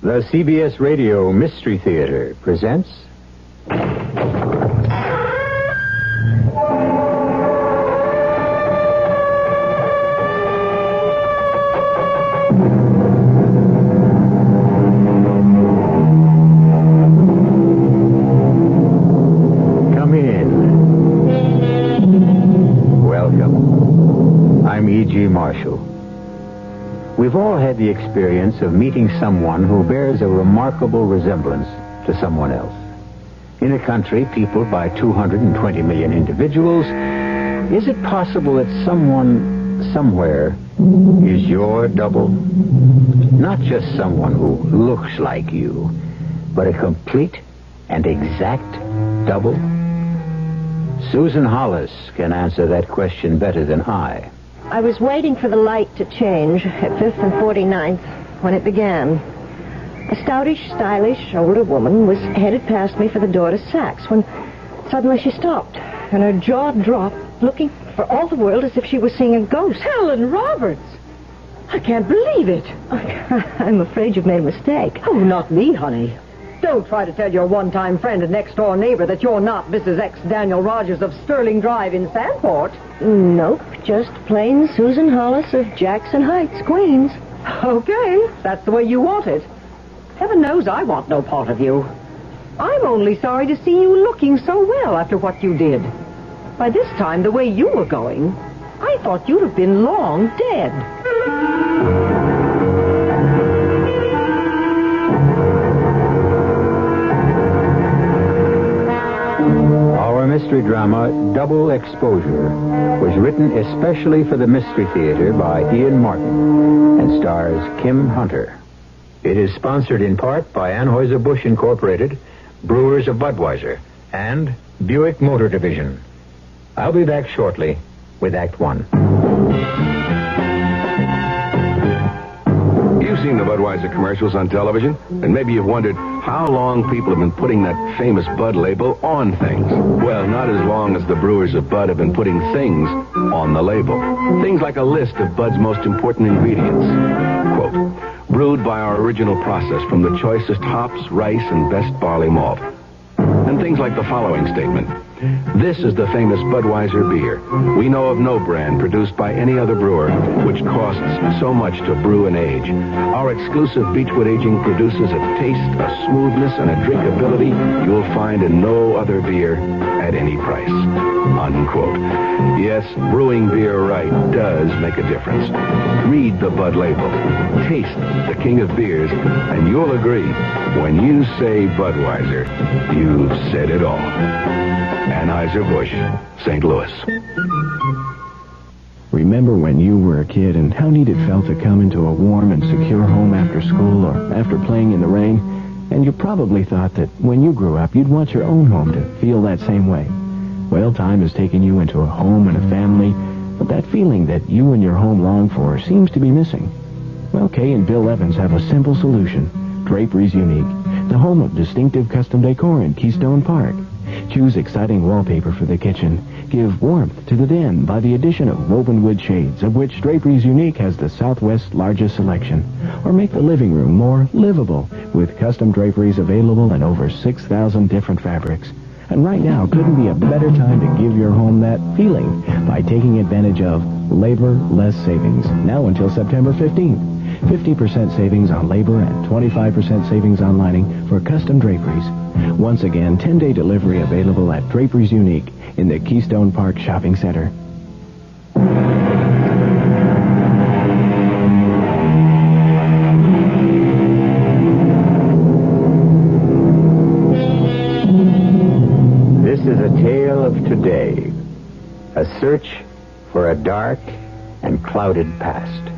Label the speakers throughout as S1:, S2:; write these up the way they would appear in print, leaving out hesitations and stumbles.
S1: The CBS Radio Mystery Theater presents... Come in. Welcome. I'm E.G. Marshall. We've all had the experience of meeting someone who bears a remarkable resemblance to someone else. In a country peopled by 220 million individuals, is it possible that someone, somewhere, is your double? Not just someone who looks like you, but a complete and exact double? Susan Hollis can answer that question better than I.
S2: I was waiting for the light to change at 5th and 49th when it began. A stoutish, stylish, older woman was headed past me for the door to Saks when suddenly she stopped, and her jaw dropped, looking for all the world as if she was seeing a ghost.
S3: Helen Roberts! I can't believe it.
S2: I'm afraid you've made a mistake.
S3: Oh, not me, honey. Don't try to tell your one-time friend and next-door neighbor that you're not Mrs. X. Daniel Rogers of Sterling Drive in Sandport.
S2: Nope, just plain Susan Hollis of Jackson Heights, Queens.
S3: Okay, that's the way you want it. Heaven knows I want no part of you. I'm only sorry to see you looking so well after what you did. By this time, the way you were going, I thought you'd have been long dead.
S1: Our mystery drama, Double Exposure, was written especially for the Mystery Theater by Ian Martin and stars Kim Hunter. It is sponsored in part by Anheuser-Busch Incorporated, Brewers of Budweiser, and Buick Motor Division. I'll be back shortly with Act One.
S4: You've seen the Budweiser commercials on television, and maybe you've wondered how long people have been putting that famous Bud label on things. Well, not as long as the brewers of Bud have been putting things on the label. Things like a list of Bud's most important ingredients. Quote, brewed by our original process from the choicest hops, rice, and best barley malt. And things like the following statement. This is the famous Budweiser beer. We know of no brand produced by any other brewer which costs so much to brew and age. Our exclusive Beechwood aging produces a taste, a smoothness, and a drinkability you'll find in no other beer at any price. Unquote. Yes, brewing beer right does make a difference. Read the Bud label. Taste the king of beers, and you'll agree, when you say Budweiser, you've said it all. Anheuser-Busch, St. Louis.
S5: Remember when you were a kid and how neat it felt to come into a warm and secure home after school or after playing in the rain? And you probably thought that when you grew up, you'd want your own home to feel that same way. Well, time has taken you into a home and a family, but that feeling that you and your home long for seems to be missing. Well, Kay and Bill Evans have a simple solution. Drapery's Unique, the home of distinctive custom decor in Keystone Park. Choose exciting wallpaper for the kitchen. Give warmth to the den by the addition of woven wood shades, of which Drapery's Unique has the Southwest's largest selection. Or make the living room more livable with custom draperies available in over 6,000 different fabrics. And right now couldn't be a better time to give your home that feeling by taking advantage of Labor Less Savings, now until September 15th. 50% savings on labor and 25% savings on lining for custom draperies. Once again, 10-day delivery available at Drapery's Unique in the Keystone Park Shopping Center.
S1: This is a tale of today, a search for a dark and clouded past.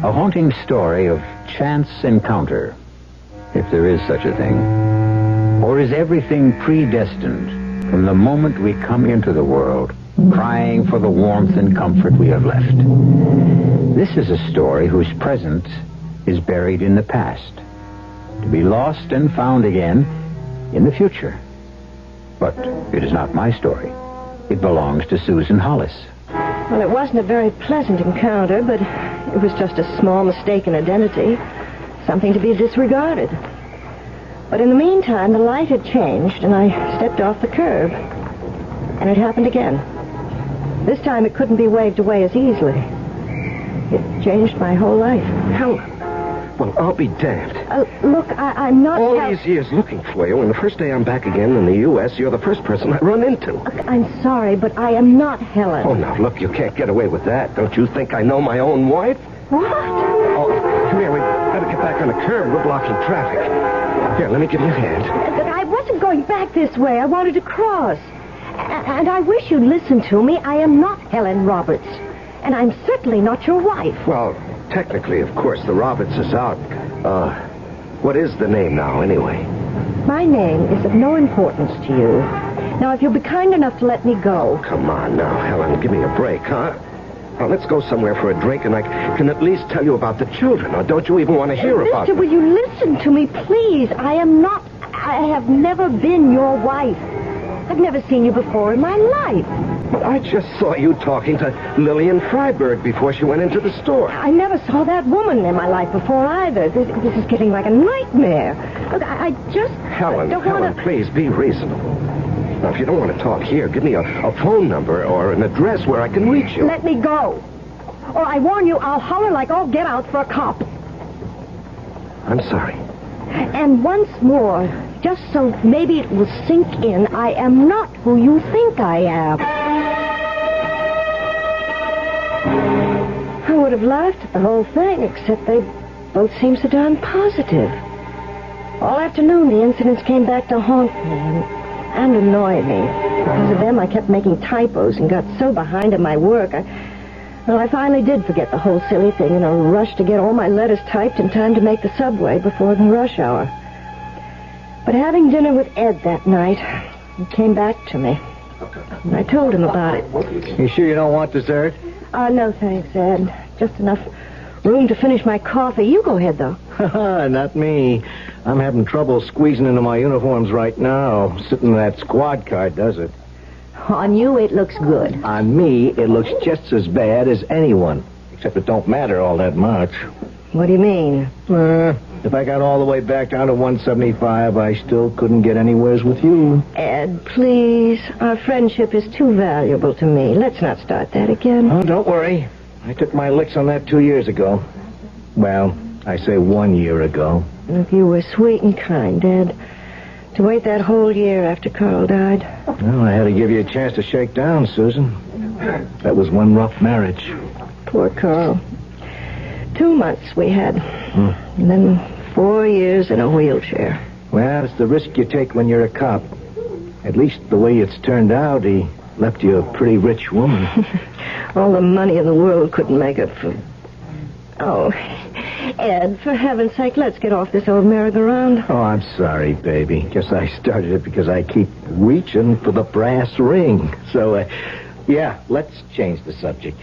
S1: A haunting story of chance encounter, if there is such a thing. Or is everything predestined from the moment we come into the world, crying for the warmth and comfort we have left? This is a story whose present is buried in the past, to be lost and found again in the future. But it is not my story. It belongs to Susan Hollis.
S2: Well, it wasn't a very pleasant encounter, but it was just a small mistake in identity. something to be disregarded. But in the meantime, the light had changed, and I stepped off the curb. And it happened again. This time it couldn't be waved away as easily. It changed my whole life.
S6: Helen. Well, I'll be damned.
S2: Look, I'm not...
S6: All these years looking for you, and the first day I'm back again in the U.S., you're the first person I run into.
S2: Look, I'm sorry, but I am not Helen.
S6: Oh, now, look, you can't get away with that. Don't you think I know my own wife?
S2: What?
S6: Oh, come here. We better get back on the curb. We're blocking traffic. Here, let me give you a hand.
S2: I wasn't going back this way. I wanted to cross. And I wish you'd listen to me. I am not Helen Roberts. And I'm certainly not your wife.
S6: Well, technically, of course, the Roberts is out. What is the name now, anyway?
S2: My name is of no importance to you. Now, if you'll be kind enough to let me go...
S6: Come on now, Helen. Give me a break, huh? Now, let's go somewhere for a drink, and I can at least tell you about the children. Or don't you even want to hear about them?
S2: Mister, will you listen to me, please? I have never been your wife. I've never seen you before in my life.
S6: But I just saw you talking to Lillian Freiberg before she went into the store.
S2: I never saw that woman in my life before either. This is getting like a nightmare. Look, I just...
S6: Helen,
S2: don't want to...
S6: please be reasonable. Now, if you don't want to talk here, give me a phone number or an address where I can reach you.
S2: Let me go. Or I warn you, I'll holler like all get out for a cop.
S6: I'm sorry.
S2: And once more, just so maybe it will sink in, I am not who you think I am. I would have laughed at the whole thing, except they both seemed so darn positive. All afternoon, the incidents came back to haunt me and annoy me. Because of them, I kept making typos and got so behind in my work. I finally did forget the whole silly thing in a rush to get all my letters typed in time to make the subway before the rush hour. But having dinner with Ed that night, he came back to me. And I told him about it.
S5: You sure you don't want dessert?
S2: No thanks, Ed. Just enough room to finish my coffee. You go ahead, though.
S5: Not me. I'm having trouble squeezing into my uniforms right now. Sitting in that squad car does it.
S2: On you, it looks good.
S5: On me, it looks just as bad as anyone. Except it don't matter all that much.
S2: What do you mean?
S5: If I got all the way back down to 175, I still couldn't get anywheres with you.
S2: Ed, please. Our friendship is too valuable to me. Let's not start that again.
S5: Oh, don't worry. I took my licks on that 2 years ago. Well, I say 1 year ago.
S2: If you were sweet and kind, Ed. To wait that whole year after Carl died.
S5: Well, I had to give you a chance to shake down, Susan. That was one rough marriage.
S2: Poor Carl. 2 months we had. And then 4 years in a wheelchair.
S5: Well, it's the risk you take when you're a cop. At least the way it's turned out, he left you a pretty rich woman.
S2: All the money in the world couldn't make up for... Oh, Ed, for heaven's sake, let's get off this old merry-go-round.
S5: Oh, I'm sorry, baby. Guess I started it because I keep reaching for the brass ring. So, yeah, let's change the subject.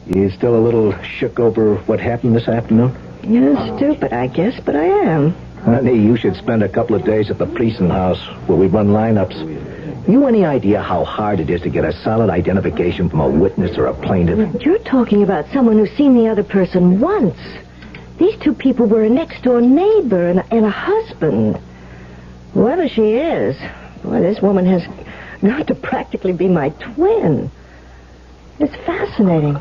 S5: You still a little shook over what happened this afternoon?
S2: You're stupid, I guess, but I am.
S5: Honey, you should spend a couple of days at the policing house where we run lineups. You any idea how hard it is to get a solid identification from a witness or a plaintiff?
S2: You're talking about someone who's seen the other person once. These two people were a next-door neighbor and a husband. Whoever she is, boy, this woman has got to practically be my twin. It's fascinating.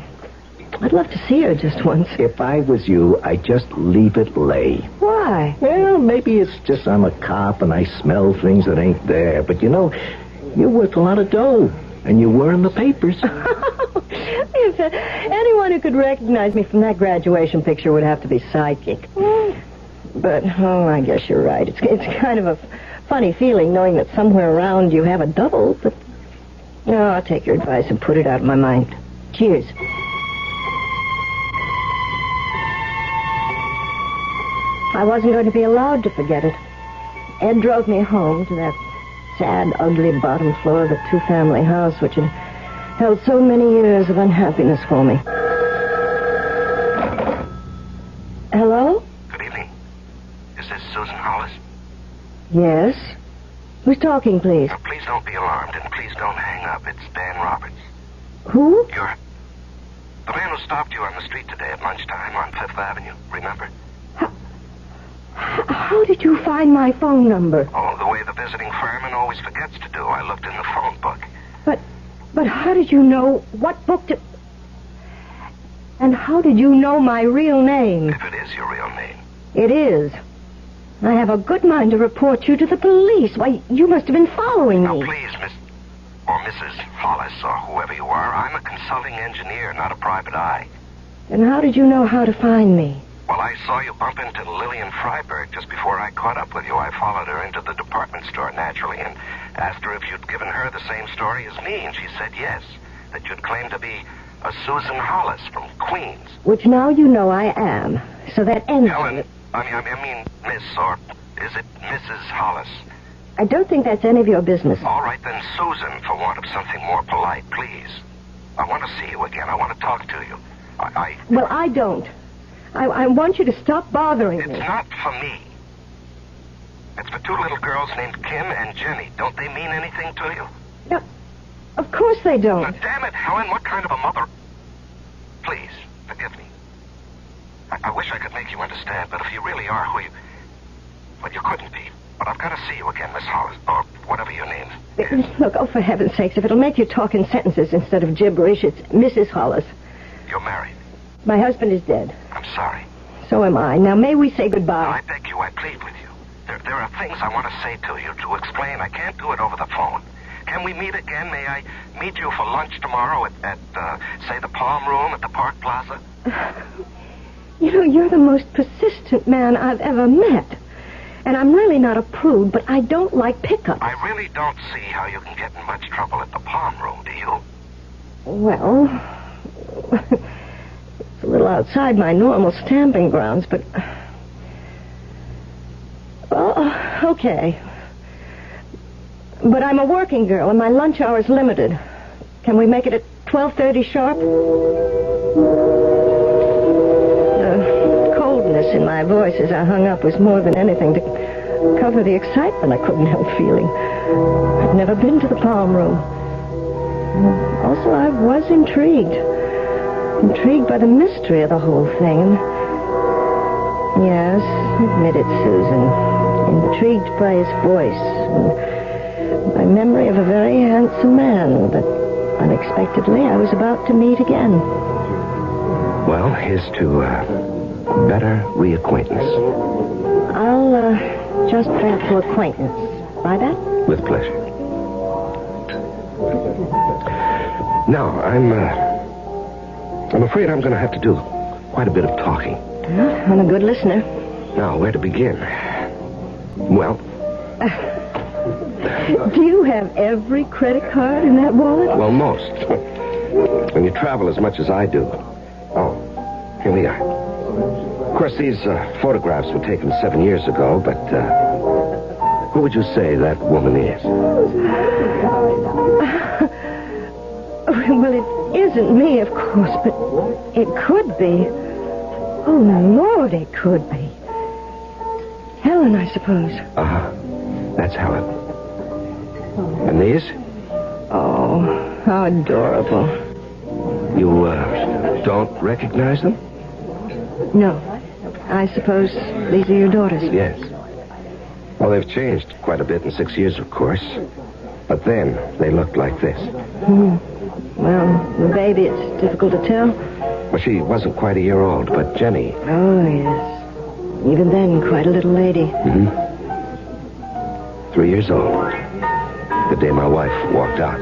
S2: I'd love to see her just once.
S5: If I was you, I'd just leave it lay.
S2: Why?
S5: Well, maybe it's just I'm a cop and I smell things that ain't there. But, you know, you're worth a lot of dough. And you were in the papers.
S2: If anyone who could recognize me from that graduation picture would have to be psychic. But, I guess you're right. It's kind of a funny feeling knowing that somewhere around you have a double. But, I'll take your advice and put it out of my mind. Cheers. I wasn't going to be allowed to forget it. Ed drove me home to that sad, ugly bottom floor of a two-family house which had held so many years of unhappiness for me. Hello?
S6: Good evening. Is this Susan Hollis?
S2: Yes. Who's talking, please?
S6: Now, please don't be alarmed, and please don't hang up. It's Dan Roberts.
S2: Who?
S6: You're the man who stopped you on the street today at lunchtime on 5th Avenue, remember?
S2: how did you find my phone number?
S6: Oh, the way the visiting fireman always forgets to do. I looked in the phone book.
S2: But how did you know what book to... And how did you know my real name?
S6: If it is your real name.
S2: It is. I have a good mind to report you to the police. Why, you must have been following me.
S6: Now, please, Miss... or Mrs. Hollis, or whoever you are, I'm a consulting engineer, not a private eye.
S2: And how did you know how to find me?
S6: Well, I saw you bump into Lillian Freiberg just before I caught up with you. I followed her into the department store, naturally, and asked her if you'd given her the same story as me, and she said yes, that you'd claimed to be a Susan Hollis from Queens.
S2: Which now you know I am. So that ends
S6: Helen,
S2: it.
S6: I mean, Miss, or is it Mrs. Hollis?
S2: I don't think that's any of your business.
S6: All right, then, Susan, for want of something more polite, please. I want to see you again. I want to talk to you.
S2: Well, I don't. I want you to stop bothering me.
S6: It's not for me. It's for two little girls named Kim and Jenny. Don't they mean anything to you?
S2: No, of course they don't.
S6: Now, damn it, Helen, what kind of a mother... Please, forgive me. I wish I could make you understand, but if you really are who you... Well, you couldn't be. But I've got to see you again, Miss Hollis, or whatever your name is.
S2: Look, oh, for heaven's sakes, if it'll make you talk in sentences instead of gibberish, it's Mrs. Hollis.
S6: You're married.
S2: My husband is dead.
S6: I'm sorry.
S2: So am I. Now, may we say
S6: No,
S2: goodbye?
S6: I beg you, I plead with you. There are things I want to say to you, to explain. I can't do it over the phone. Can we meet again? May I meet you for lunch tomorrow at say, the Palm Room at the Park Plaza?
S2: You know, you're the most persistent man I've ever met. And I'm really not a prude, but I don't like pickups.
S6: I really don't see how you can get in much trouble at the Palm Room, do you?
S2: Well, it's a little outside my normal stamping grounds, but... Well, okay. But I'm a working girl, and my lunch hour is limited. Can we make it at 12:30 sharp? The coldness in my voice as I hung up was more than anything to cover the excitement I couldn't help feeling. I'd never been to the Palm Room. Also, I was intrigued. Intrigued by the mystery of the whole thing. Yes, admit it, Susan. Intrigued by his voice. And my memory of a very handsome man that unexpectedly I was about to meet again.
S6: Well, here's to better reacquaintance.
S2: I'll just draft to acquaintance. Buy that?
S6: With pleasure. Now, I'm afraid I'm going to have to do quite a bit of talking.
S2: Well, I'm a good listener.
S6: Now, where to begin? Well...
S2: Do you have every credit card in that wallet?
S6: Well, most. When you travel as much as I do. Oh, here we are. Of course, these photographs were taken 7 years ago, but who would you say that woman is?
S2: Well, it isn't me, of course, but it could be. Oh, Lord, it could be. Helen, I suppose.
S6: Uh-huh. That's Helen. And these?
S2: Oh, how adorable.
S6: You, don't recognize them?
S2: No. I suppose these are your daughters.
S6: Yes. Well, they've changed quite a bit in 6 years, of course. But then, they looked like this.
S2: Well, the baby, it's difficult to tell.
S6: Well, she wasn't quite a year old, but Jenny...
S2: Oh, yes. Even then, quite a little lady.
S6: 3 years old. The day my wife walked out.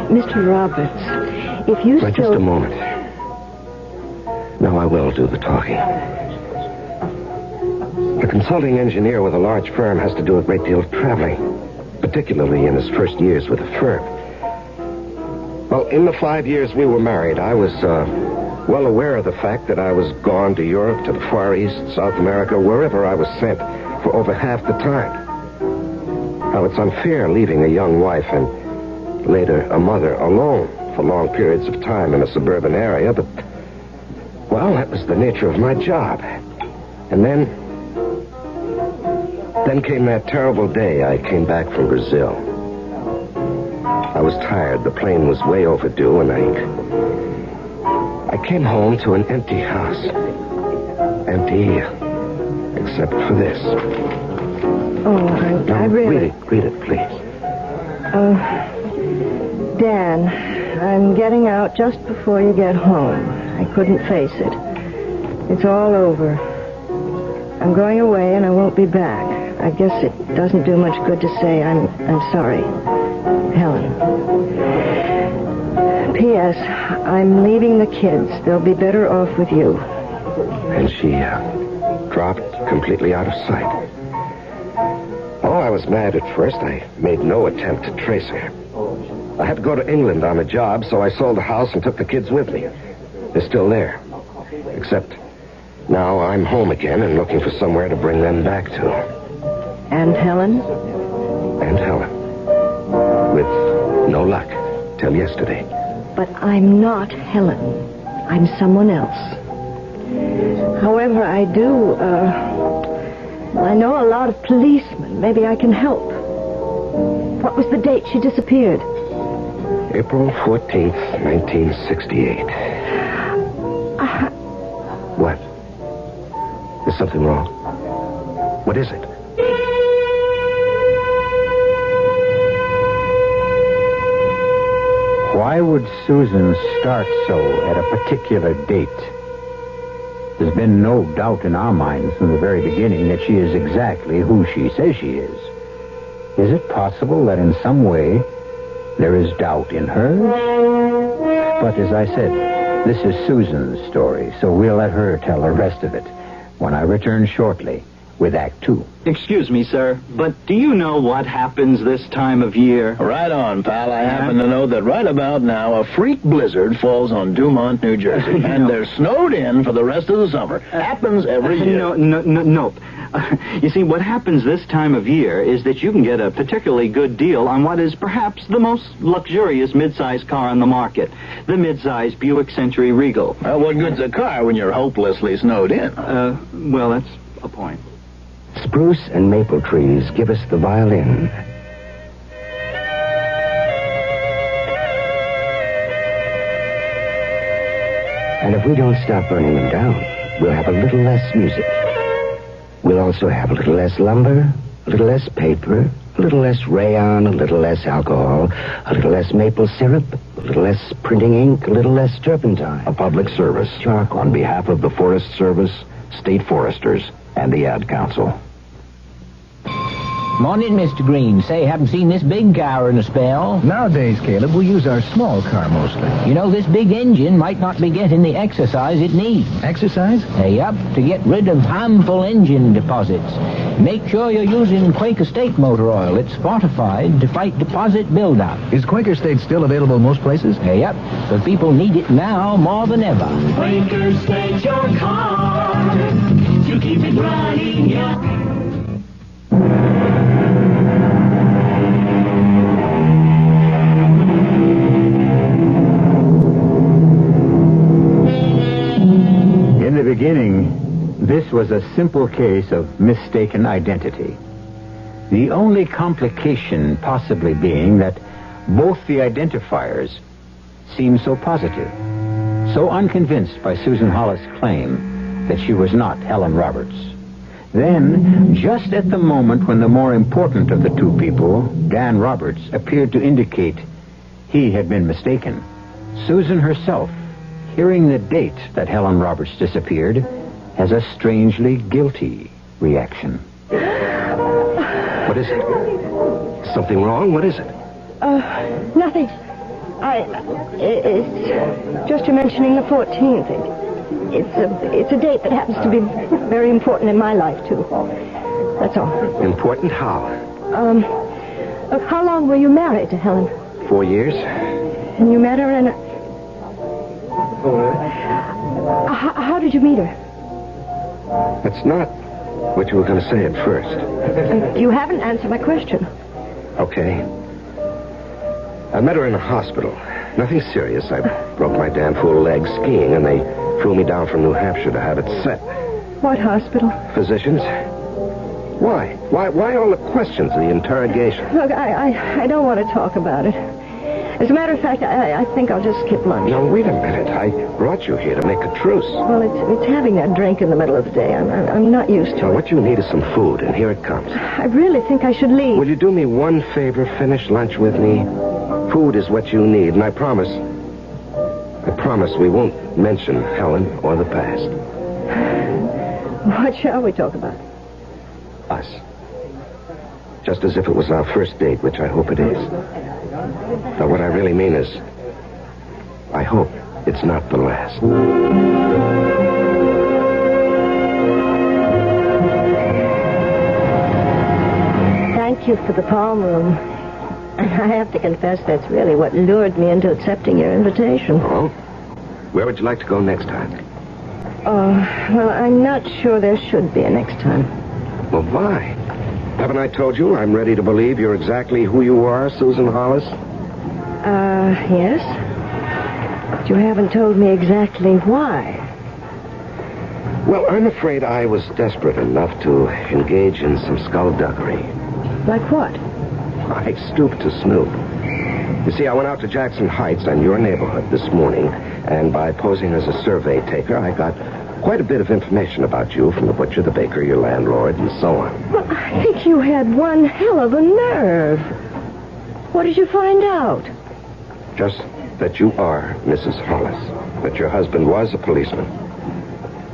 S2: Mr. Roberts, if you
S6: Just a moment. Now I will do the talking. A consulting engineer with a large firm has to do a great deal of traveling, particularly in his first years with the firm. Well, in the 5 years we were married, I was well aware of the fact that I was gone to Europe, to the Far East, South America, wherever I was sent for over half the time. Now, it's unfair leaving a young wife and later a mother alone for long periods of time in a suburban area, but, well, that was the nature of my job. And then came that terrible day I came back from Brazil. I was tired. The plane was way overdue, and I came home to an empty house. Empty except for this.
S2: Oh, I really...
S6: Read it, please.
S2: Dan, I'm getting out just before you get home. I couldn't face it. It's all over. I'm going away and I won't be back. I guess it doesn't do much good to say I'm sorry. Helen. P.S. I'm leaving the kids. They'll be better off with you.
S6: And she dropped completely out of sight. Oh, I was mad at first. I made no attempt to trace her. I had to go to England on a job, so I sold the house and took the kids with me. They're still there. Except now I'm home again and looking for somewhere to bring them back to.
S2: And Helen?
S6: And Helen. With no luck till yesterday.
S2: But I'm not Helen. I'm someone else. However, I know a lot of policemen. Maybe I can help. What was the date she disappeared?
S6: April 14th, 1968. What? Is something wrong? What is it?
S1: Why would Susan start so at a particular date? There's been no doubt in our minds from the very beginning that she is exactly who she says she is. Is it possible that in some way there is doubt in her? But as I said, this is Susan's story, so we'll let her tell the rest of it when I return shortly with Act 2.
S7: Excuse me, sir, but do you know what happens this time of year?
S5: Right on, pal. I happen to know that right about now a freak blizzard falls on Dumont, New Jersey, and they're snowed in for the rest of the summer. Happens every year.
S7: Nope. You see, what happens this time of year is that you can get a particularly good deal on what is perhaps the most luxurious mid-size car on the market, the mid-size Buick Century Regal.
S5: Well, what good's a car when you're hopelessly snowed in?
S7: Well, that's a point.
S6: Spruce and maple trees give us the violin. And if we don't stop burning them down, we'll have a little less music. We'll also have a little less lumber, a little less paper, a little less rayon, a little less alcohol, a little less maple syrup, a little less printing ink, a little less turpentine.
S4: A public service
S6: Charcoal.
S4: on behalf of the Forest Service, State Foresters, and the Ad Council.
S8: Morning, Mr. Green. Say, haven't seen this big car in a spell.
S5: Nowadays, Caleb, we use our small car mostly.
S8: You know, this big engine might not be getting the exercise it needs.
S5: Exercise?
S8: Yup, to get rid of harmful engine deposits. Make sure you're using Quaker State motor oil. It's fortified to fight deposit buildup.
S5: Is Quaker State still available most places?
S8: Yup, but people need it now more than ever.
S9: Quaker State your car to keep it running, yeah.
S1: In the beginning, this was a simple case of mistaken identity. The only complication possibly being that both the identifiers seemed so positive, so unconvinced by Susan Hollis' claim that she was not Helen Roberts. Then, just at the moment when the more important of the two people, Dan Roberts, appeared to indicate he had been mistaken, Susan herself, hearing the date that Helen Roberts disappeared, has a strangely guilty reaction.
S6: What is it? Something wrong? What is it?
S2: Nothing. It's just you mentioning the 14th. It's a date that happens to be very important in my life, too. That's all.
S6: Important how?
S2: Look, how long were you married to Helen?
S6: 4 years.
S2: And you met her in a... How did you meet her?
S6: That's not what you were going to say at first.
S2: You haven't answered my question.
S6: Okay. I met her in a hospital. Nothing serious. I broke my damn fool leg skiing, and they flew me down from New Hampshire to have it set.
S2: What hospital?
S6: Physicians? Why? Why all the questions, the interrogation?
S2: Look, I don't want to talk about it. As a matter of fact, I think I'll just skip lunch.
S6: Now, wait a minute. I brought you here to make a truce.
S2: Well, it's having that drink in the middle of the day. I'm not used to
S6: Now,
S2: it.
S6: what you need is some food, and here it comes.
S2: I really think I should leave.
S6: Will you do me one favor? Finish lunch with me. Food is what you need, and I promise we won't mention Helen or the past.
S2: What shall we talk about?
S6: Us. Just as if it was our first date, which I hope it is. But what I really mean is, I hope it's not the last.
S2: Thank you for the palm room. And I have to confess that's really what lured me into accepting your invitation.
S6: Oh? Where would you like to go next time?
S2: Oh, well, I'm not sure there should be a next time.
S6: Well, why? Haven't I told you I'm ready to believe you're exactly who you are, Susan Hollis?
S2: Yes? But you haven't told me exactly why.
S6: Well, I'm afraid I was desperate enough to engage in some skullduggery.
S2: Like what?
S6: I stooped to snoop. You see, I went out to Jackson Heights and your neighborhood this morning, and by posing as a survey taker, I got quite a bit of information about you from the butcher, the baker, your landlord, and so on.
S2: Well, I think you had one hell of a nerve. What did you find out?
S6: Just that you are Mrs. Hollis, that your husband was a policeman,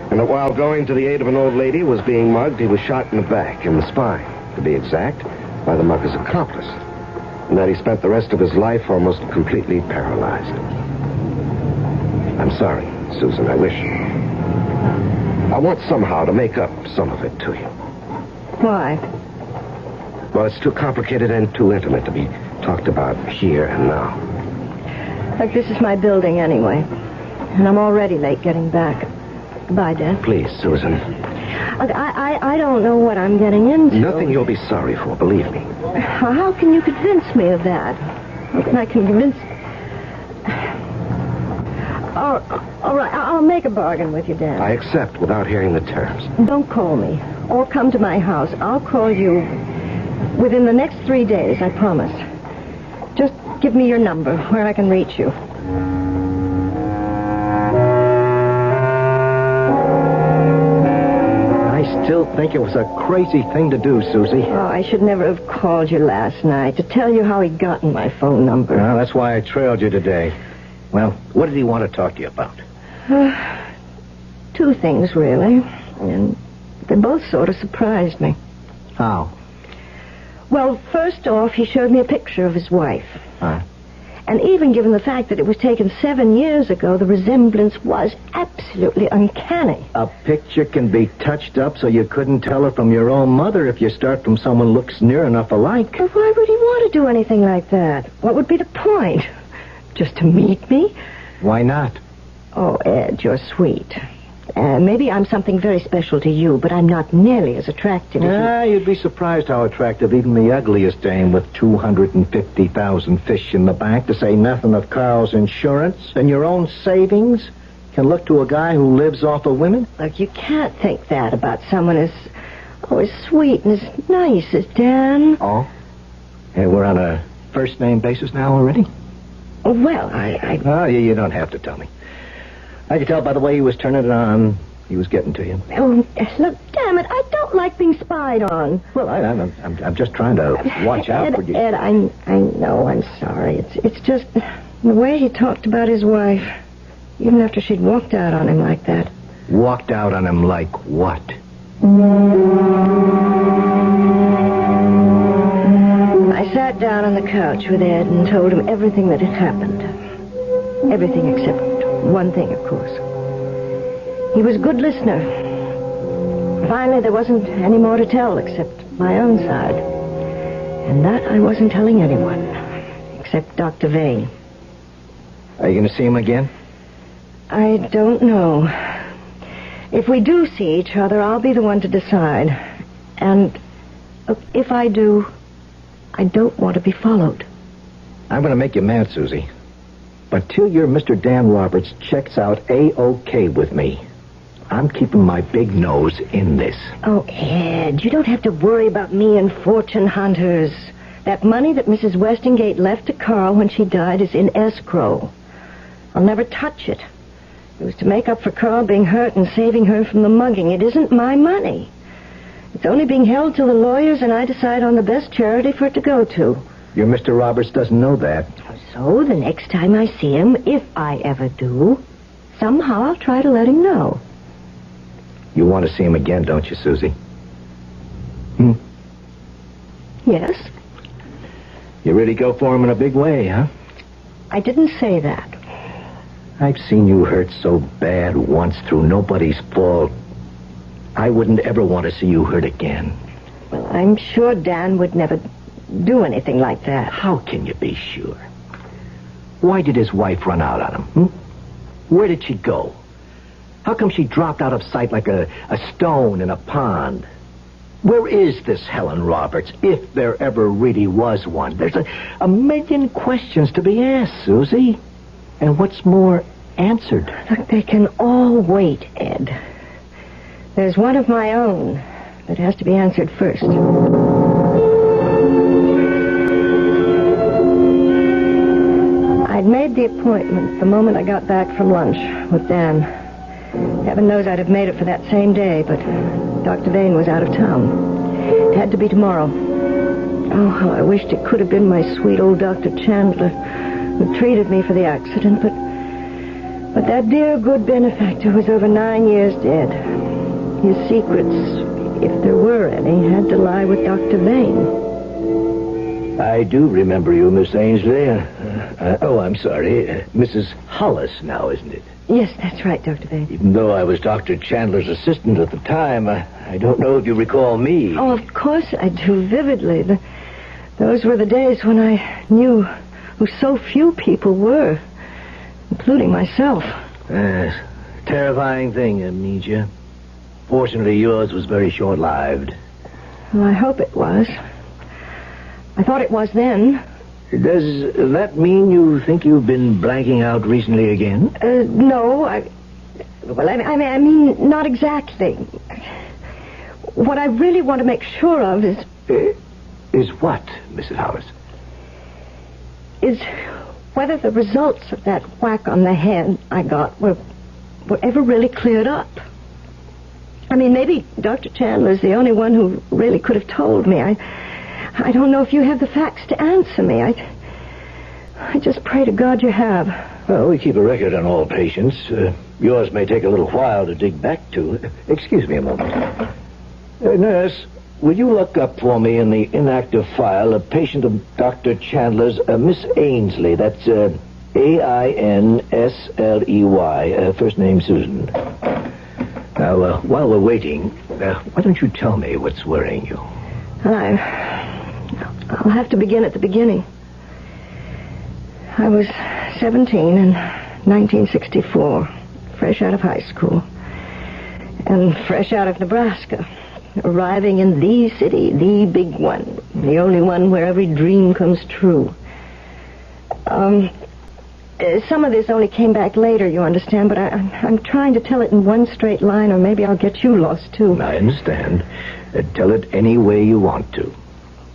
S6: and that while going to the aid of an old lady who was being mugged, he was shot in the back, in the spine, to be exact, by the mugger's accomplice, and that he spent the rest of his life almost completely paralyzed. I'm sorry, Susan. I want somehow to make up some of it to you.
S2: Why?
S6: Well, it's too complicated and too intimate to be talked about here and now.
S2: Look, this is my building anyway. And I'm already late getting back. Goodbye, Dad.
S6: Please, Susan.
S2: Look, I don't know what I'm getting into.
S6: Nothing you'll be sorry for, believe me.
S2: How can you convince me of that? How can I convince... All right, I'll make a bargain with you, Dan.
S6: I accept without hearing the terms.
S2: Don't call me or come to my house. I'll call you within the next 3 days, I promise. Just give me your number where I can reach you.
S10: I still think it was a crazy thing to do, Susie.
S2: Oh, I should never have called you last night to tell you how he'd gotten my phone number.
S10: Well, that's why I trailed you today. Well, what did he want to talk to you about?
S2: 2 things, really. And they both sort of surprised me.
S10: How?
S2: Well, first off, he showed me a picture of his wife.
S10: Huh?
S2: And even given the fact that it was taken 7 years ago, the resemblance was absolutely uncanny.
S10: A picture can be touched up so you couldn't tell her from your own mother if you start from someone who looks near enough alike.
S2: But why would he want to do anything like that? What would be the point? Just to meet me?
S10: Why not?
S2: Oh, Ed, you're sweet. Maybe I'm something very special to you, but I'm not nearly as attractive as you.
S10: You'd be surprised how attractive even the ugliest dame with 250,000 fish in the bank, to say nothing of Carl's insurance and your own savings, can look to a guy who lives off of women.
S2: Look, you can't think that about someone as sweet and as nice as Dan.
S10: Oh? Hey, we're on a first-name basis now already?
S2: Well,
S10: Oh, you don't have to tell me. I could tell by the way he was turning it on. He was getting to you.
S2: Oh, look, damn it, I don't like being spied on.
S10: Well, I'm just trying to watch out for you.
S2: Ed, I know, I'm sorry. It's just the way he talked about his wife, even after she'd walked out on him like that.
S10: Walked out on him like what?
S2: I sat down on the couch with Ed and told him everything that had happened. Everything except one thing, of course. He was a good listener. Finally, there wasn't any more to tell except my own side. And that I wasn't telling anyone, except Dr. Vane.
S10: Are you going to see him again?
S2: I don't know. If we do see each other, I'll be the one to decide. And if I do, I don't want to be followed.
S10: I'm going to make you mad, Susie. But till your Mr. Dan Roberts checks out A-OK with me, I'm keeping my big nose in this.
S2: Oh, Ed, you don't have to worry about me and fortune hunters. That money that Mrs. Westingate left to Carl when she died is in escrow. I'll never touch it. It was to make up for Carl being hurt and saving her from the mugging. It isn't my money. It's only being held till the lawyers and I decide on the best charity for it to go to.
S10: Your Mr. Roberts doesn't know that.
S2: So the next time I see him, if I ever do, somehow I'll try to let him know.
S10: You want to see him again, don't you, Susie?
S2: Yes.
S10: You really go for him in a big way, huh?
S2: I didn't say that.
S10: I've seen you hurt so bad once through nobody's fault. I wouldn't ever want to see you hurt again.
S2: Well, I'm sure Dan would never do anything like that.
S10: How can you be sure? Why did his wife run out on him? Where did she go? How come she dropped out of sight like a stone in a pond? Where is this Helen Roberts, if there ever really was one? There's a million questions to be asked, Susie. And what's more, answered.
S2: Look, they can all wait, Ed. There's one of my own that has to be answered first. I'd made the appointment the moment I got back from lunch with Dan. Heaven knows I'd have made it for that same day, but Dr. Vane was out of town. It had to be tomorrow. Oh, how I wished it could have been my sweet old Dr. Chandler who treated me for the accident, but that dear, good benefactor was over 9 years dead. His secrets, if there were any, had to lie with Dr. Vane.
S10: I do remember you, Miss Ainsley. I'm sorry. Mrs. Hollis now, isn't it?
S2: Yes, that's right, Dr. Vane.
S10: Even though I was Dr. Chandler's assistant at the time, I don't know if you recall me.
S2: Oh, of course I do, vividly. Those were the days when I knew who so few people were, including myself.
S10: Terrifying thing, amnesia. Fortunately, yours was very short-lived.
S2: Well, I hope it was. I thought it was then.
S10: Does that mean you think you've been blanking out recently again?
S2: No, I mean, not exactly. What I really want to make sure of is...
S10: Is what, Mrs. Hollis?
S2: Is whether the results of that whack on the head I got were ever really cleared up. I mean, maybe Dr. Chandler's the only one who really could have told me. I don't know if you have the facts to answer me. I just pray to God you have.
S10: Well, we keep a record on all patients. Yours may take a little while to dig back to. Excuse me a moment. Nurse, will you look up for me in the inactive file a patient of Dr. Chandler's, Miss Ainsley. That's Ainsley, first name Susan. Now, while we're waiting, why don't you tell me what's worrying you?
S2: I'll have to begin at the beginning. I was 17 in 1964, fresh out of high school, and fresh out of Nebraska, arriving in the city, the big one, the only one where every dream comes true. Some of this only came back later, you understand, but I'm trying to tell it in one straight line, or maybe I'll get you lost, too.
S10: I understand. Tell it any way you want to.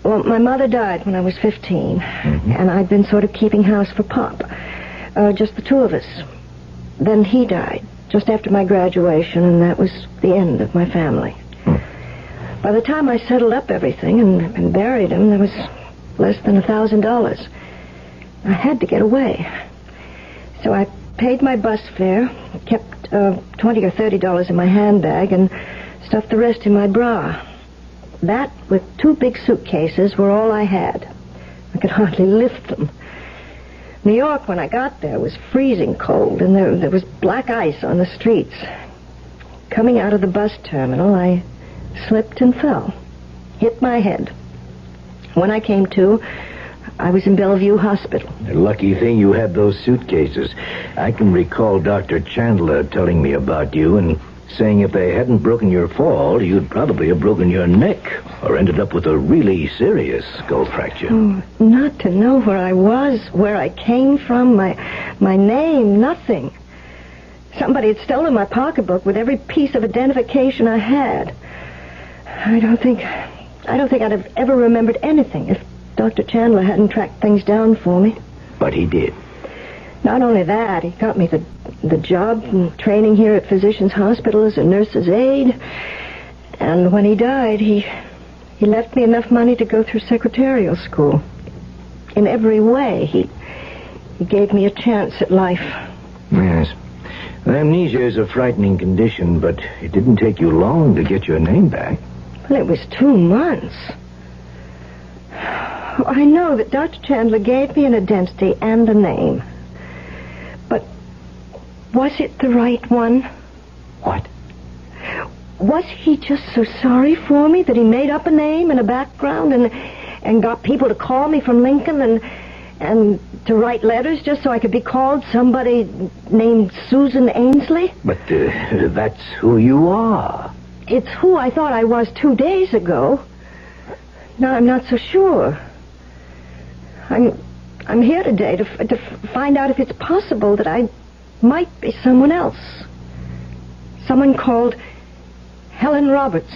S2: Well, my mother died when I was 15, and I'd been sort of keeping house for Pop. Just the two of us. Then he died, just after my graduation, and that was the end of my family. By the time I settled up everything and buried him, there was less than $1,000. I had to get away. So I paid my bus fare, kept $20 or $30 in my handbag, and stuffed the rest in my bra. That, with 2 big suitcases, were all I had. I could hardly lift them. New York, when I got there, was freezing cold, and there was black ice on the streets. Coming out of the bus terminal, I slipped and fell. Hit my head. When I came to, I was in Bellevue Hospital.
S10: A lucky thing you had those suitcases. I can recall Dr. Chandler telling me about you and saying if they hadn't broken your fall, you'd probably have broken your neck or ended up with a really serious skull fracture.
S2: Oh, not to know where I was, where I came from, my name, nothing. Somebody had stolen my pocketbook with every piece of identification I had. I don't think I'd have ever remembered anything Dr. Chandler hadn't tracked things down for me.
S6: But he did.
S2: Not only that, he got me the job and training here at Physicians Hospital as a nurse's aide. And when he died, he left me enough money to go through secretarial school. In every way, he gave me a chance at life.
S10: Yes. Amnesia is a frightening condition, but it didn't take you long to get your name back.
S2: Well, it was 2 months. I know that Dr. Chandler gave me an identity and a name. But was it the right one?
S6: What?
S2: Was he just so sorry for me that he made up a name and a background and got people to call me from Lincoln and to write letters just so I could be called somebody named Susan Ainsley?
S10: But that's who you are.
S2: It's who I thought I was 2 days ago. Now I'm not so sure. I'm here today to find out if it's possible that I might be someone else. Someone called Helen Roberts.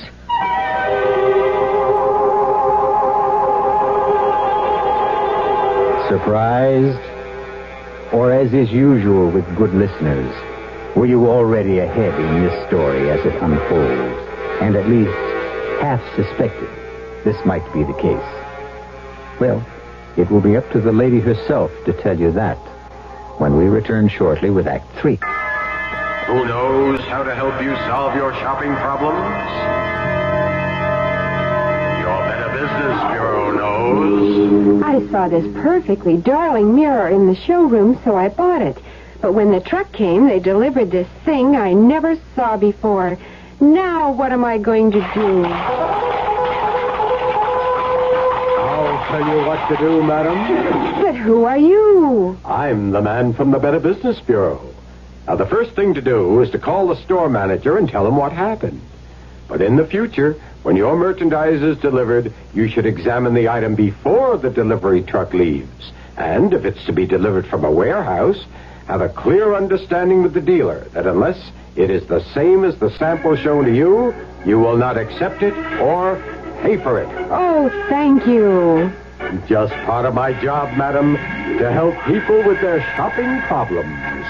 S1: Surprised? Or as is usual with good listeners, were you already ahead in this story as it unfolds, and at least half suspected this might be the case? Well, it will be up to the lady herself to tell you that when we return shortly with Act 3.
S4: Who knows how to help you solve your shopping problems? Your Better Business Bureau knows.
S11: I saw this perfectly darling mirror in the showroom, so I bought it. But when the truck came, they delivered this thing I never saw before. Now what am I going to do?
S12: I'll tell you what to do, madam.
S11: But who are you?
S12: I'm the man from the Better Business Bureau. Now, the first thing to do is to call the store manager and tell him what happened. But in the future, when your merchandise is delivered, you should examine the item before the delivery truck leaves. And if it's to be delivered from a warehouse, have a clear understanding with the dealer that unless it is the same as the sample shown to you, you will not accept it or pay for it.
S11: Oh, thank you.
S12: Just part of my job, madam, to help people with their shopping problems.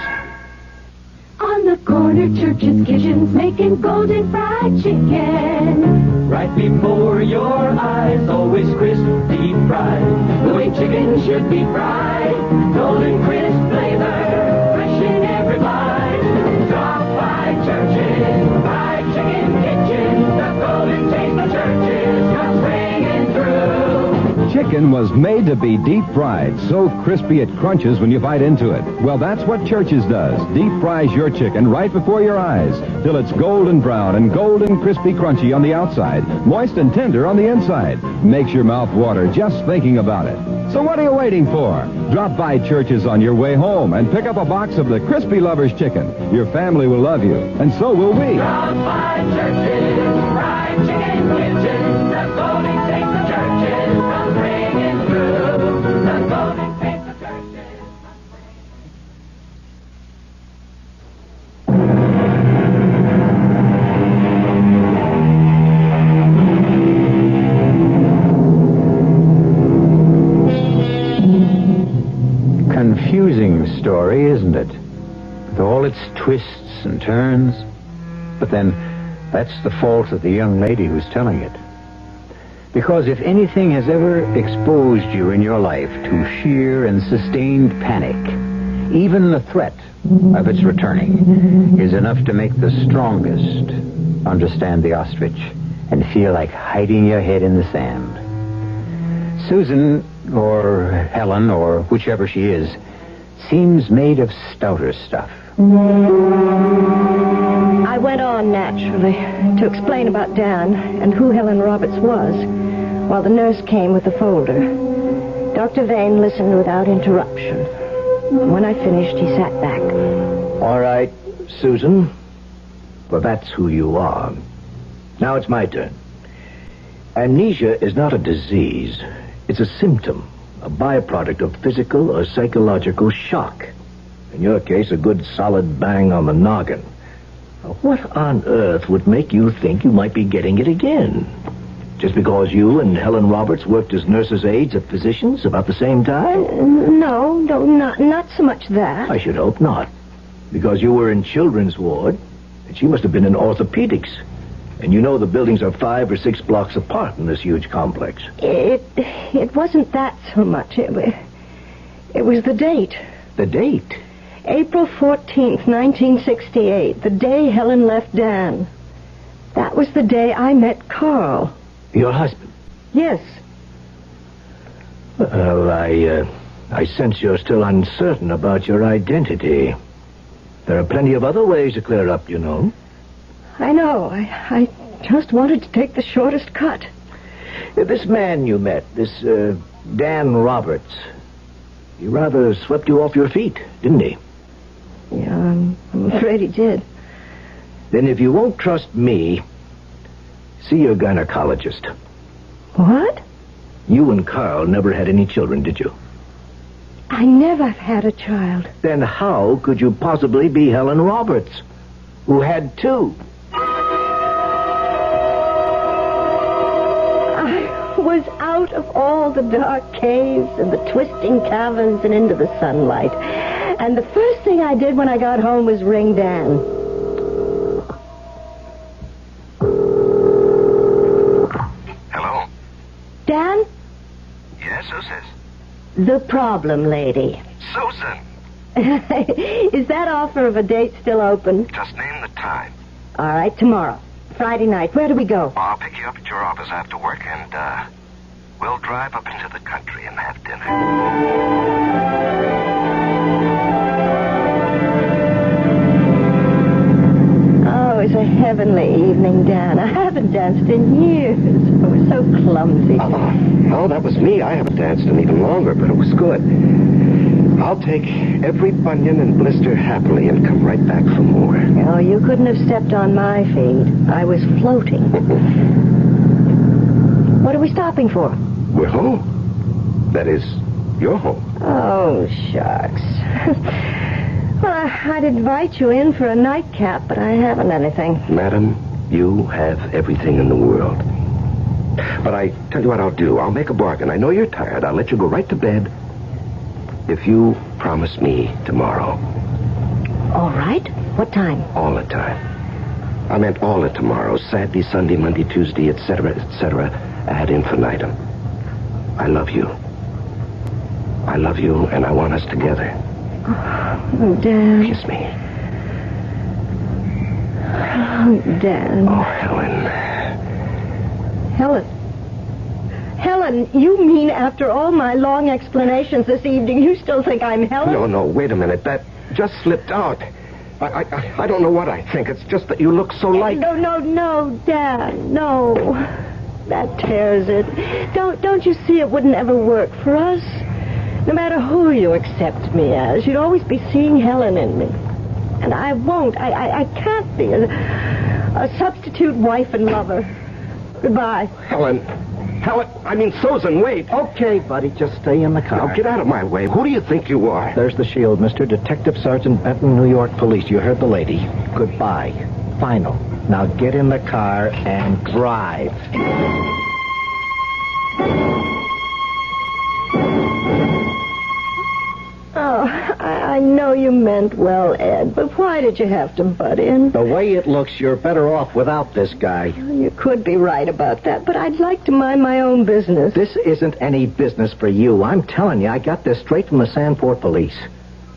S9: On the corner, Church's Kitchen's making golden fried chicken. Right before your eyes, always crisp, deep fried. The way chicken should be fried. Golden crisp flavor, fresh in every bite. Drop by Church's fried chicken kitchen. The golden taste of Church's comes ringing through.
S13: Chicken was made to be deep fried, so crispy it crunches when you bite into it. Well, that's what Church's does. Deep fries your chicken right before your eyes till it's golden brown and golden crispy crunchy on the outside, moist and tender on the inside. Makes your mouth water just thinking about it. So what are you waiting for? Drop by Church's on your way home and pick up a box of the Crispy Lovers chicken. Your family will love you, and so will we.
S9: Drop by Church's fried chicken kitchen. The golden taste of Church's comes ringing through. The golden taste of Church's.
S1: Confusing story, isn't it? With all its twists and turns. But then, that's the fault of the young lady who's telling it. Because if anything has ever exposed you in your life to sheer and sustained panic, even the threat of its returning is enough to make the strongest understand the ostrich and feel like hiding your head in the sand. Susan, or Helen, or whichever she is, seems made of stouter stuff.
S2: I went on naturally to explain about Dan and who Helen Roberts was, while the nurse came with the folder. Dr. Vane listened without interruption. When I finished, he sat back.
S10: All right, Susan. Well, that's who you are. Now it's my turn. Amnesia is not a disease. It's a symptom, a byproduct of physical or psychological shock. In your case, a good solid bang on the noggin. Now, what on earth would make you think you might be getting it again? Just because you and Helen Roberts worked as nurses' aides at physicians about the same time?
S2: No, not so much that.
S10: I should hope not. Because you were in children's ward, and she must have been in orthopedics. And you know the buildings are 5 or 6 blocks apart in this huge complex.
S2: It wasn't that so much. It was the date.
S10: The date?
S2: April 14th, 1968, the day Helen left Dan. That was the day I met Carl.
S10: Your husband?
S2: Yes.
S10: Well, I sense you're still uncertain about your identity. There are plenty of other ways to clear up, you know.
S2: I know. I just wanted to take the shortest cut.
S10: This man you met, this Dan Roberts, he rather swept you off your feet, didn't he?
S2: Yeah, I'm afraid he did.
S10: Then if you won't trust me, see your gynecologist.
S2: What?
S10: You and Carl never had any children, did you?
S2: I never had a child.
S10: Then how could you possibly be Helen Roberts, who had 2?
S2: I was out of all the dark caves and the twisting caverns and into the sunlight. And the first thing I did when I got home was ring Dan.
S6: Hello?
S2: Dan?
S6: Yes, who's this?
S2: The problem lady.
S6: Susan.
S2: Is that offer of a date still open?
S6: Just name the time.
S2: All right, tomorrow. Friday night. Where do we go?
S6: I'll pick you up at your office after work, and, we'll drive up into the country and have dinner.
S2: Oh, it was a heavenly evening, Dan. I haven't danced in years. I was so clumsy.
S6: Oh, that was me. I haven't danced in even longer, but it was good. I'll take every bunion and blister happily and come right back for more.
S2: Oh, you couldn't have stepped on my feet. I was floating. What are we stopping for?
S6: We're home. That is, you're home.
S2: Oh, shucks. Well, I'd invite you in for a nightcap, but I haven't anything.
S6: Madam, you have everything in the world. But I tell you what I'll do. I'll make a bargain. I know you're tired. I'll let you go right to bed if you promise me tomorrow.
S2: All right. What time?
S6: All the time. I meant all the tomorrows. Saturday, Sunday, Monday, Tuesday, etc., ad infinitum. I love you. I love you, and I want us together.
S2: Oh, Dan.
S6: Kiss me.
S2: Oh, Dan.
S6: Oh, Helen.
S2: Helen. Helen, you mean after all my long explanations this evening, you still think I'm Helen?
S6: No, wait a minute. That just slipped out. I don't know what I think. It's just that you look so like...
S2: No, Dan, no. That tears it. Don't you see it wouldn't ever work for us? No matter who you accept me as, you'd always be seeing Helen in me. And I won't. I can't be a substitute wife and lover. Goodbye.
S6: Helen, I mean, Susan, wait.
S10: Okay, buddy, just stay in the car.
S6: Now, get out of my way. Who do you think you are?
S10: There's the shield, Mr. Detective Sergeant Benton, New York Police. You heard the lady. Goodbye. Final. Now get in the car and drive.
S2: Oh, I know you meant well, Ed, but why did you have to butt in?
S10: The way it looks, you're better off without this guy.
S2: You could be right about that, but I'd like to mind my own business.
S10: This isn't any business for you. I'm telling you, I got this straight from the Sandport police.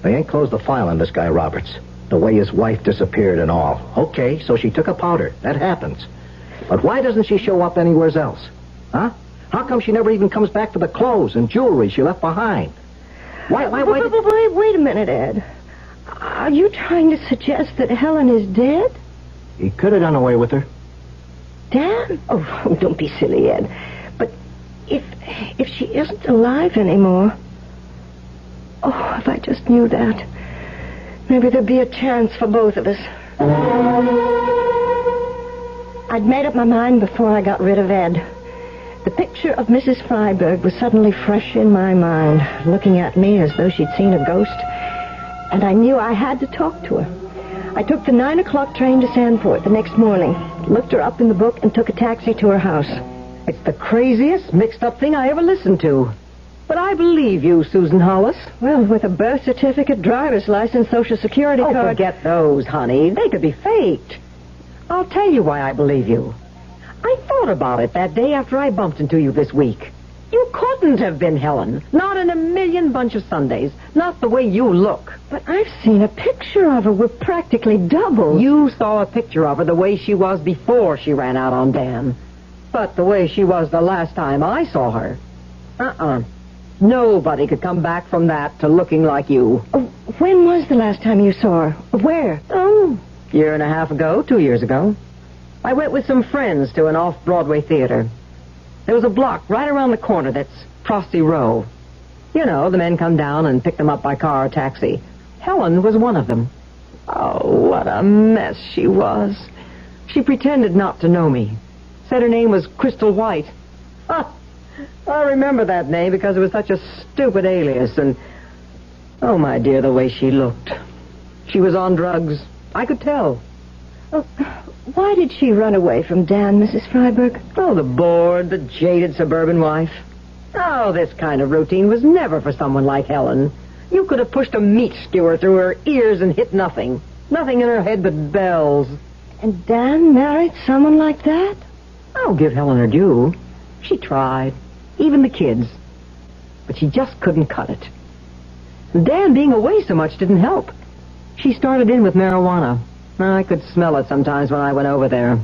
S10: They ain't closed the file on this guy Roberts. The way his wife disappeared and all. Okay, so she took a powder. That happens. But why doesn't she show up anywhere else? Huh? How come she never even comes back for the clothes and jewelry she left behind?
S2: Wait a minute, Ed. Are you trying to suggest that Helen is dead?
S10: He could have done away with her.
S2: Dan? Oh, don't be silly, Ed. But if she isn't alive anymore... Oh, if I just knew that. Maybe there'd be a chance for both of us. I'd made up my mind before I got rid of Ed. The picture of Mrs. Freiberg was suddenly fresh in my mind, looking at me as though she'd seen a ghost. And I knew I had to talk to her. I took the 9 o'clock train to Sandport the next morning, looked her up in the book, and took a taxi to her house. It's
S3: the craziest, mixed-up thing I ever listened to. But I believe you, Susan Hollis.
S2: Well, with a birth certificate, driver's license, Social Security
S3: Oh,
S2: card...
S3: forget those, honey. They could be faked. I'll tell you why I believe you. I thought about it that day after I bumped into you this week. You couldn't have been Helen. Not in a million bunch of Sundays. Not the way you look.
S2: But I've seen a picture of her. We're practically double.
S3: You saw a picture of her the way she was before she ran out on Dan. But the way she was the last time I saw her. Nobody could come back from that to looking like you.
S2: When was the last time you saw her? Where?
S3: Oh, year and a half ago, 2 years ago. I went with some friends to an off-Broadway theater. There was a block right around the corner that's Frosty Row. You know, the men come down and pick them up by car or taxi. Helen was one of them. Oh, what a mess she was. She pretended not to know me. Said her name was Crystal White. I remember that name because it was such a stupid alias. And, oh, my dear, the way she looked. She was on drugs. I could tell.
S2: Oh, why did she run away from Dan, Mrs. Freiberg?
S3: Oh, the bored, the jaded suburban wife. Oh, this kind of routine was never for someone like Helen. You could have pushed a meat skewer through her ears and hit nothing. Nothing in her head but bells.
S2: And Dan married someone like that?
S3: I'll give Helen her due. She tried. Even the kids. But she just couldn't cut it. Dan being away so much didn't help. She started in with marijuana. I could smell it sometimes when I went over there.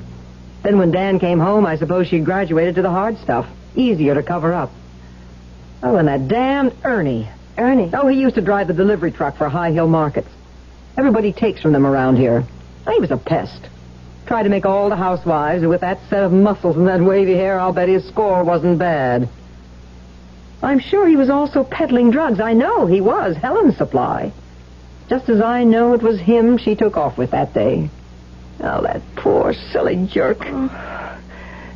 S3: Then when Dan came home, I suppose she graduated to the hard stuff. Easier to cover up. Oh, and that damned Ernie.
S2: Ernie?
S3: Oh, he used to drive the delivery truck for High Hill markets. Everybody takes from them around here. He was a pest. Tried to make all the housewives, and with that set of muscles and that wavy hair, I'll bet his score wasn't bad. I'm sure he was also peddling drugs. I know he was Helen's supply. Just as I know it was him she took off with that day. Oh, that poor, silly jerk.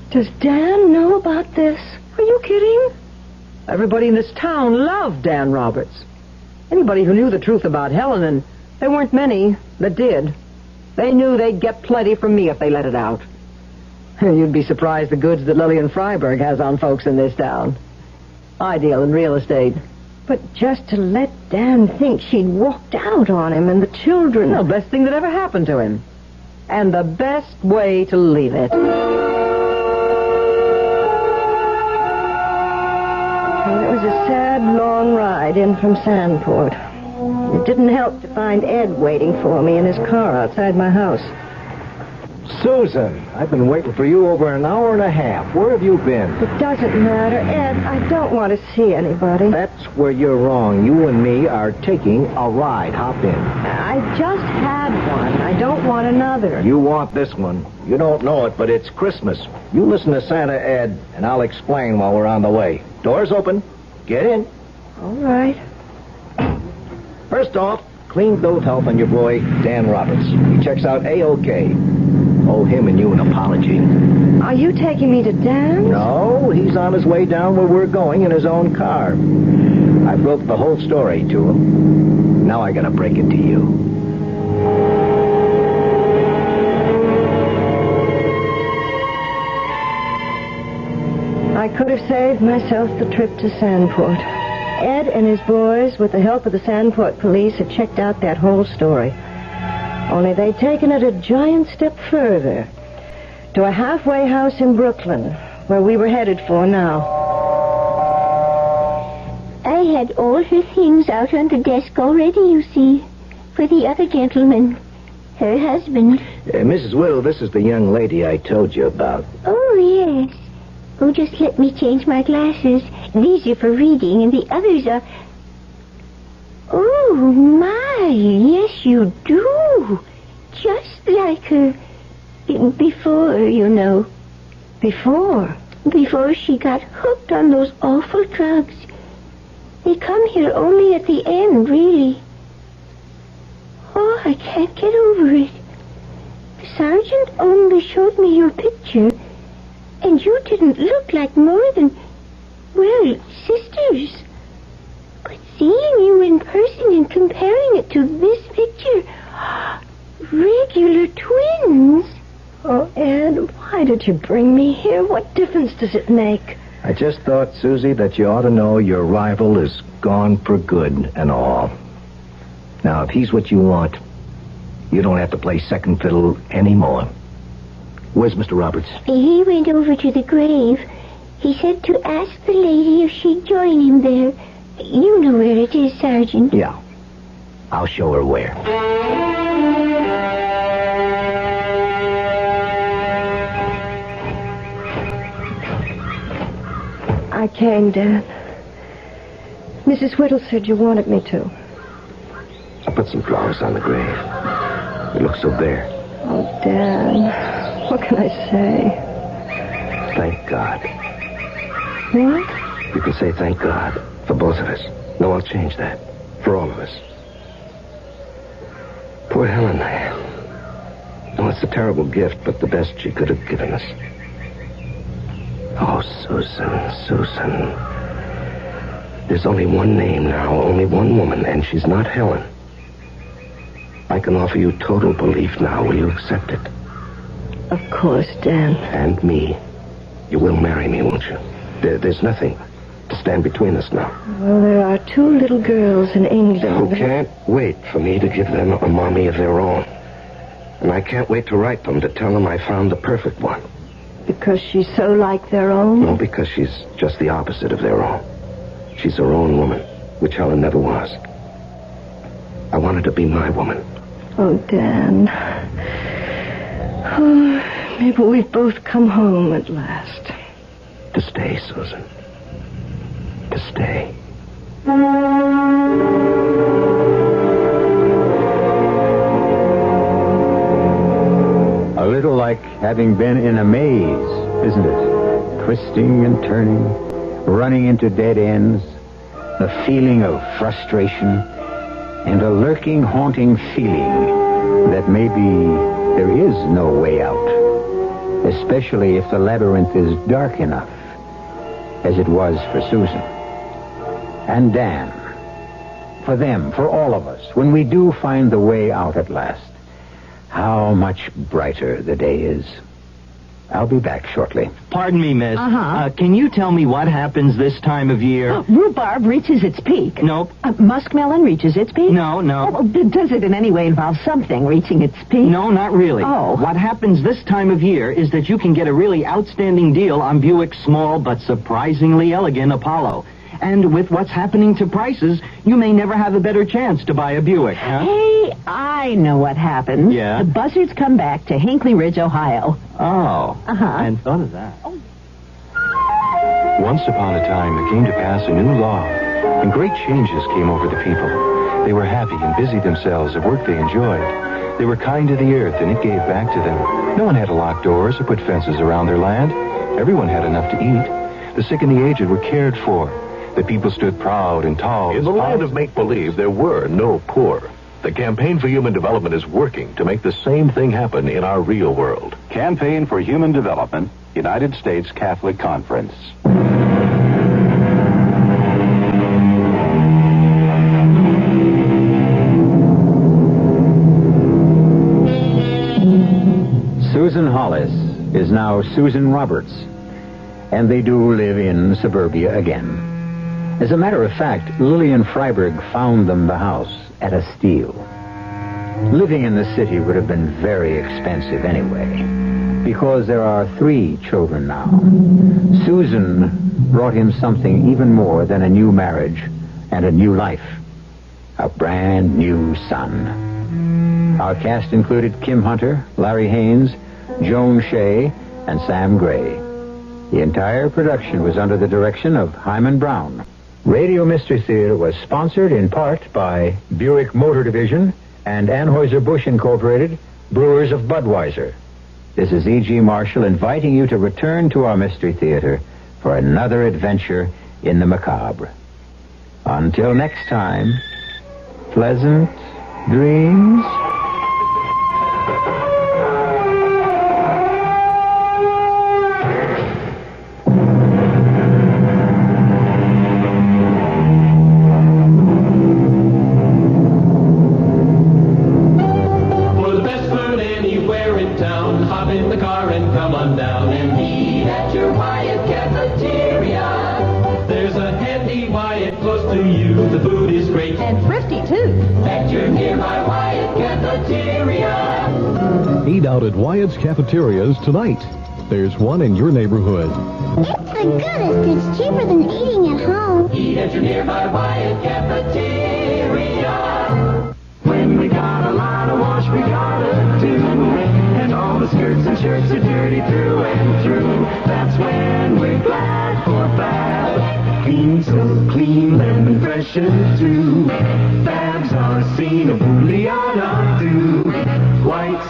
S2: Does Dan know about this?
S3: Are you kidding? Everybody in this town loved Dan Roberts. Anybody who knew the truth about Helen, and there weren't many that did, they knew they'd get plenty from me if they let it out. You'd be surprised the goods that Lillian Freiberg has on folks in this town. I deal in real estate.
S2: But just to let Dan think she'd walked out on him and the children...
S3: The best thing that ever happened to him. And the best way to leave it.
S2: Well, it was a sad, long ride in from Sandport. It didn't help to find Ed waiting for me in his car outside my house.
S10: Susan, I've been waiting for you over an hour and a half. Where have you been?
S2: It doesn't matter, Ed. I don't want to see anybody.
S10: That's where you're wrong. You and me are taking a ride. Hop in.
S2: I just had one. I don't want another.
S10: You want this one. You don't know it, but it's Christmas. You listen to Santa, Ed, and I'll explain while we're on the way. Doors open. Get in.
S2: All right.
S10: First off, clean bill of health on your boy, Dan Roberts. He checks out A-OK. Owe him and you an apology.
S2: Are you taking me to Dan's?
S10: No, he's on his way down where we're going in his own car. I broke the whole story to him. Now I gotta break it to you.
S2: I could have saved myself the trip to Sandport. Ed and his boys, with the help of the Sandport police, had checked out that whole story. Only they'd taken it a giant step further, to a halfway house in Brooklyn, where we were headed for now.
S14: I had all her things out on the desk already, you see, for the other gentleman, her husband.
S10: Mrs. Whittle, this is the young lady I told you about.
S14: Oh, yes. Oh, just let me change my glasses. These are for reading, and the others are... Oh, my, yes, you do. Just like her. Before, you know.
S2: Before?
S14: Before she got hooked on those awful drugs. They come here only at the end, really. Oh, I can't get over it. The sergeant only showed me your picture, and you didn't look like more than, well, sisters. But seeing you in person and comparing it to this picture, regular twins.
S2: Oh, Ed, why did you bring me here? What difference does it make?
S10: I just thought, Susie, that you ought to know your rival is gone for good and all. Now, if he's what you want, you don't have to play second fiddle anymore. Where's Mr. Roberts?
S14: He went over to the grave. He said to ask the lady if she'd join him there. You know where it is, Sergeant.
S10: Yeah. I'll show her where.
S2: I came, Dan. Mrs. Whittle said you wanted me to.
S6: I put some flowers on the grave. It looks so bare.
S2: Oh, Dan, what can I say?
S6: Thank God.
S2: What?
S6: You can say thank God for both of us. No, I'll change that. For all of us. Poor Helen. Oh, it's a terrible gift, but the best she could have given us. Oh, Susan. There's only one name now, only one woman, and she's not Helen. I can offer you total belief now. Will you accept it?
S2: Of course, Dan.
S6: And me. You will marry me, won't you? There's nothing to stand between us now.
S2: Well, there are 2 little girls in England.
S6: Who can't wait for me to give them a mommy of their own. And I can't wait to write them to tell them I found the perfect one.
S2: Because she's so like their own?
S6: No, because she's just the opposite of their own. She's her own woman, which Helen never was. I want her to be my woman.
S2: Oh, Dan. Oh, maybe we've both come home at last.
S6: To stay, Susan. To stay.
S1: A little like having been in a maze, isn't it? Twisting and turning, running into dead ends, the feeling of frustration, and a lurking, haunting feeling that maybe there is no way out, especially if the labyrinth is dark enough, as it was for Susan. And Dan, for them, for all of us, when we do find the way out at last, how much brighter the day is. I'll be back shortly.
S7: Pardon me, miss.
S3: Uh-huh.
S7: Can you tell me what happens this time of year?
S3: Rhubarb reaches its peak.
S7: Nope.
S3: Muskmelon reaches its peak?
S7: No.
S3: Oh, does it in any way involve something reaching its peak?
S7: No, not really.
S3: Oh.
S7: What happens this time of year is that you can get a really outstanding deal on Buick's small but surprisingly elegant Apollo. And with what's happening to prices, you may never have a better chance to buy a Buick, huh?
S3: Hey, I know what happens.
S7: Yeah?
S3: The buzzards come back to Hinckley Ridge, Ohio.
S7: Oh.
S3: Uh-huh.
S7: I hadn't thought of that.
S4: Once upon a time, there came to pass a new law, and great changes came over the people. They were happy and busied themselves at work they enjoyed. They were kind to the earth, and it gave back to them. No one had to lock doors or put fences around their land. Everyone had enough to eat. The sick and the aged were cared for. The people stood proud and tall.
S15: In the land of make-believe, there were no poor. The Campaign for Human Development is working to make the same thing happen in our real world.
S16: Campaign for Human Development, United States Catholic Conference.
S1: Susan Hollis is now Susan Roberts, and they do live in suburbia again. As a matter of fact, Lillian Freiberg found them the house at a steal. Living in the city would have been very expensive anyway, because there are 3 children now. Susan brought him something even more than a new marriage and a new life. A brand new son. Our cast included Kim Hunter, Larry Haynes, Joan Shea, and Sam Gray. The entire production was under the direction of Hyman Brown. Radio Mystery Theater was sponsored in part by Buick Motor Division and Anheuser-Busch Incorporated, Brewers of Budweiser. This is E.G. Marshall inviting you to return to our Mystery Theater for another adventure in the macabre. Until next time, pleasant dreams.
S9: For the best food anywhere in town, hop in the cafeteria. There's a handy Wyatt close to you. The food is great.
S3: And thrifty, too.
S9: At your nearby Wyatt cafeteria.
S17: Eat out at Wyatt's Cafeterias tonight. There's one in your neighborhood.
S14: It's the goodest. It's cheaper than eating at home.
S9: Eat at your nearby Wyatt cafeteria. When we got a lot of wash we gotta do, and all the skirts and shirts are dirty through and through, that's when we're glad for Fab. Clean, so clean, lemon fresh and too. Fabs are seen, a booleana do. White